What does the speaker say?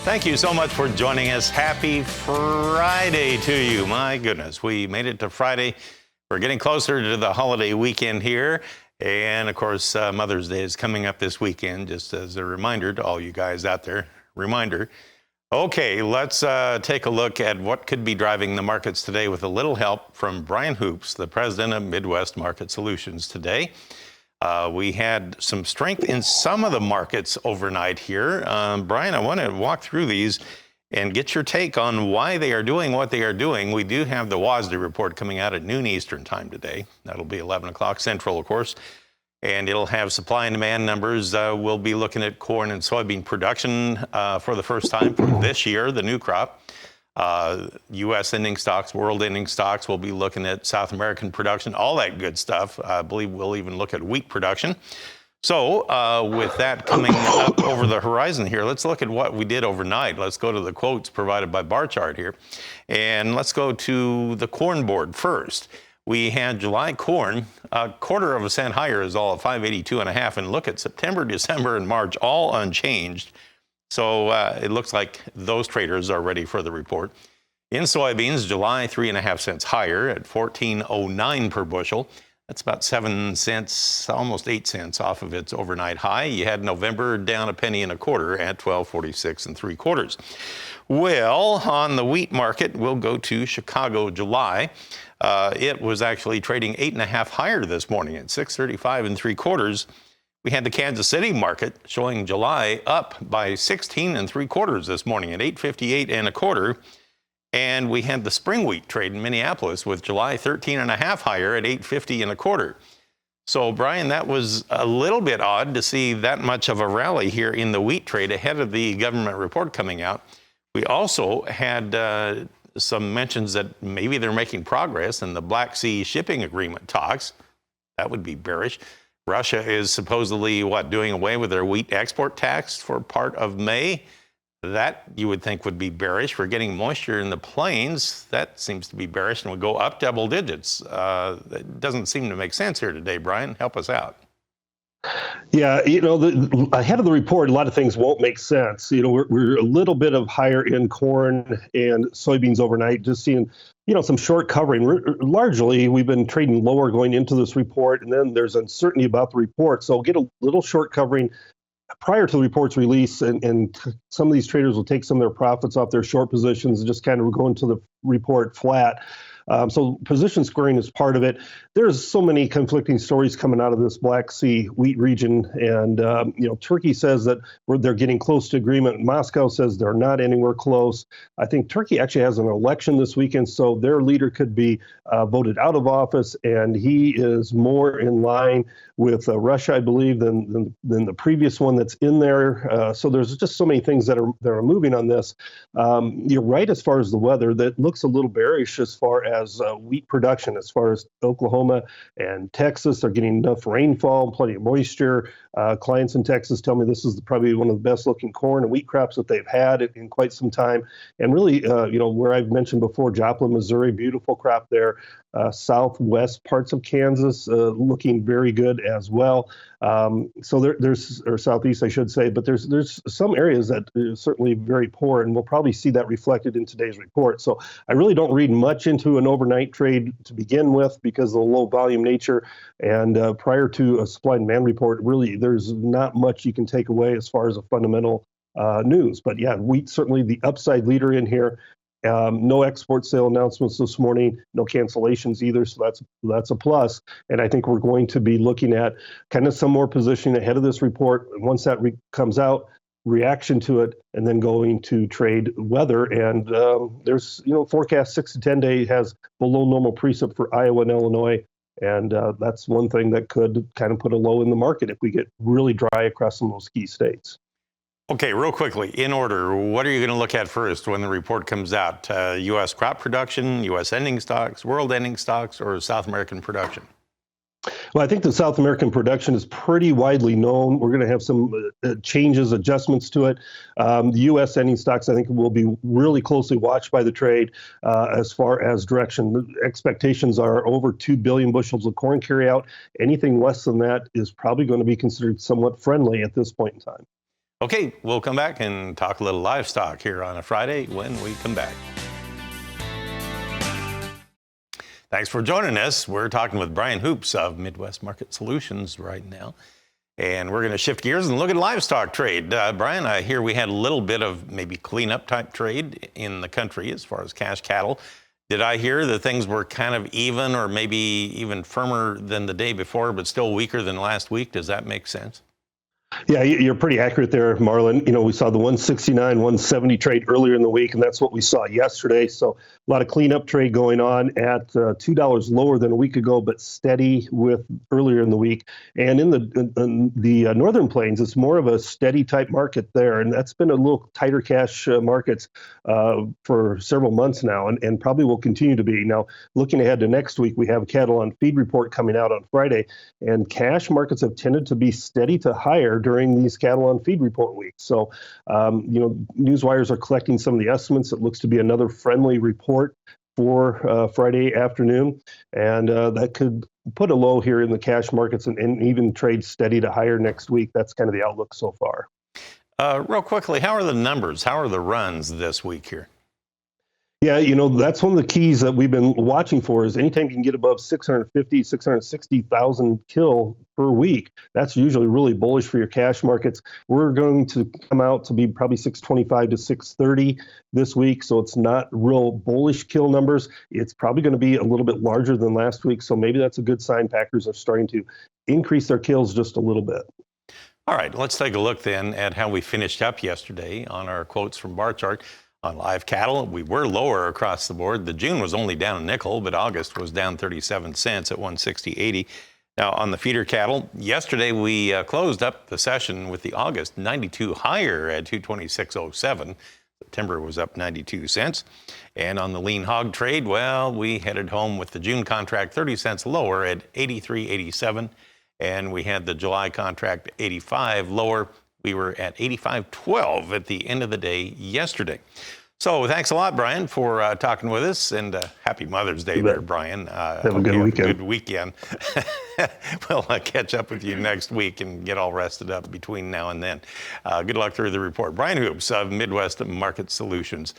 Thank you so much for joining us. Happy Friday to you. My goodness, we made it to Friday. We're getting closer to the holiday weekend here. And of course, Mother's Day is coming up this weekend, just as a reminder to all you guys out there. Reminder. Okay, let's take a look at what could be driving the markets today with a little help from Brian Hoops, the president of Midwest Market Solutions today. We had some strength in some of the markets overnight here. Brian, I want to walk through these and get your take on why they are doing what they are doing. We do have the WASDE report coming out at noon Eastern time today. That'll be 11 o'clock Central, of course. And it'll have supply and demand numbers. We'll be looking at corn and soybean production for the first time for this year, the new crop. U.S. ending stocks, world ending stocks. We'll be looking at South American production, all that good stuff. I believe we'll even look at wheat production. So with that coming up over the horizon here, let's look at what we did overnight. Let's go to the quotes provided by bar chart here. And let's go to the corn board first. We had July corn, a quarter of a cent higher is all at 582.5. And look at September, December, and March, all unchanged. So it looks like those traders are ready for the report. In soybeans, July 3.5 cents higher at 14.09 per bushel. That's about 7 cents, almost 8 cents off of its overnight high. You had November down a penny and a quarter at 12.46 3/4. Well, on the wheat market, we'll go to Chicago, July. It was actually trading 8.5 higher this morning at 6.35 3/4. We had the Kansas City market showing July up by 16 3/4 this morning at 8.58 1/4. And we had the spring wheat trade in Minneapolis with July 13.5 higher at 8.50 1/4. So, Brian, that was a little bit odd to see that much of a rally here in the wheat trade ahead of the government report coming out. We also had some mentions that maybe they're making progress in the Black Sea shipping agreement talks. That would be bearish. Russia is supposedly, doing away with their wheat export tax for part of May. That you would think would be bearish. We're getting moisture in the plains. That seems to be bearish and would go up double digits. It doesn't seem to make sense here today, Brian. Help us out. Yeah, ahead of the report, a lot of things won't make sense. We're a little bit of higher in corn and soybeans overnight, just seeing, some short covering. Largely, we've been trading lower going into this report, and then there's uncertainty about the report. So get a little short covering prior to the report's release, and some of these traders will take some of their profits off their short positions and just kind of go into the report flat. So position squaring is part of it. There's so many conflicting stories coming out of this Black Sea wheat region. And, Turkey says that they're getting close to agreement. Moscow says they're not anywhere close. I think Turkey actually has an election this weekend, so their leader could be voted out of office. And he is more in line with Russia, I believe, than the previous one that's in there. So there's just so many things that are moving on this. You're right as far as the weather. That looks a little bearish as far as wheat production, as far as Oklahoma and Texas are getting enough rainfall, plenty of moisture. Clients in Texas tell me this is probably one of the best looking corn and wheat crops that they've had in quite some time. And really, where I've mentioned before, Joplin, Missouri, beautiful crop there. Southwest parts of Kansas looking very good as well. So there's southeast, I should say, but there's some areas that are certainly very poor, and we'll probably see that reflected in today's report. So I really don't read much into an overnight trade to begin with because of the low volume nature. And prior to a supply and demand report, really there's not much you can take away as far as a fundamental news. But yeah, wheat certainly the upside leader in here. No export sale announcements this morning, no cancellations either, so that's a plus. And I think we're going to be looking at kind of some more positioning ahead of this report. Once that comes out, reaction to it, and then going to trade weather. And there's, forecast 6 to 10 day has below normal precip for Iowa and Illinois. And that's one thing that could kind of put a low in the market if we get really dry across some of those key states. Okay, real quickly, in order, what are you going to look at first when the report comes out? U.S. crop production, U.S. ending stocks, world ending stocks, or South American production? Well, I think the South American production is pretty widely known. We're going to have some changes, adjustments to it. The U.S. ending stocks, I think, will be really closely watched by the trade as far as direction. The expectations are over 2 billion bushels of corn carryout. Anything less than that is probably going to be considered somewhat friendly at this point in time. Okay, we'll come back and talk a little livestock here on a Friday when we come back. Thanks for joining us. We're talking with Brian Hoops of Midwest Market Solutions right now. And we're going to shift gears and look at livestock trade. Brian, I hear we had a little bit of maybe cleanup type trade in the country as far as cash cattle. Did I hear that things were kind of even or maybe even firmer than the day before, but still weaker than last week? Does that make sense? Yeah, you're pretty accurate there, Marlon. We saw the 169, 170 trade earlier in the week, and that's what we saw yesterday. So a lot of cleanup trade going on at $2 lower than a week ago, but steady with earlier in the week. And in the Northern Plains, it's more of a steady type market there, and that's been a little tighter cash markets for several months now, and probably will continue to be. Now, looking ahead to next week, we have a cattle on feed report coming out on Friday, and cash markets have tended to be steady to higher during these cattle on feed report weeks. So, news wires are collecting some of the estimates. It looks to be another friendly report for Friday afternoon, and that could put a low here in the cash markets and even trade steady to higher next week. That's kind of the outlook so far. Real quickly, how are the numbers? How are the runs this week here? Yeah, that's one of the keys that we've been watching for is anytime you can get above 650, 660,000 kill per week, that's usually really bullish for your cash markets. We're going to come out to be probably 625 to 630 this week, so it's not real bullish kill numbers. It's probably going to be a little bit larger than last week, so maybe that's a good sign. Packers are starting to increase their kills just a little bit. All right, let's take a look then at how we finished up yesterday on our quotes from bar chart. On live cattle, we were lower across the board. The June was only down a nickel, but August was down 37 cents at 160.80. Now, on the feeder cattle, yesterday we closed up the session with the August 92 higher at 226.07. September was up 92 cents. And on the lean hog trade, well, we headed home with the June contract 30 cents lower at 83.87. And we had the July contract 85 lower. We were at 85.12 at the end of the day yesterday. So thanks a lot, Brian, for talking with us, and happy Mother's Day there, Brian. Have a good weekend. Good weekend. We'll catch up with you next week and get all rested up between now and then. Good luck through the report. Brian Hoops of Midwest Market Solutions.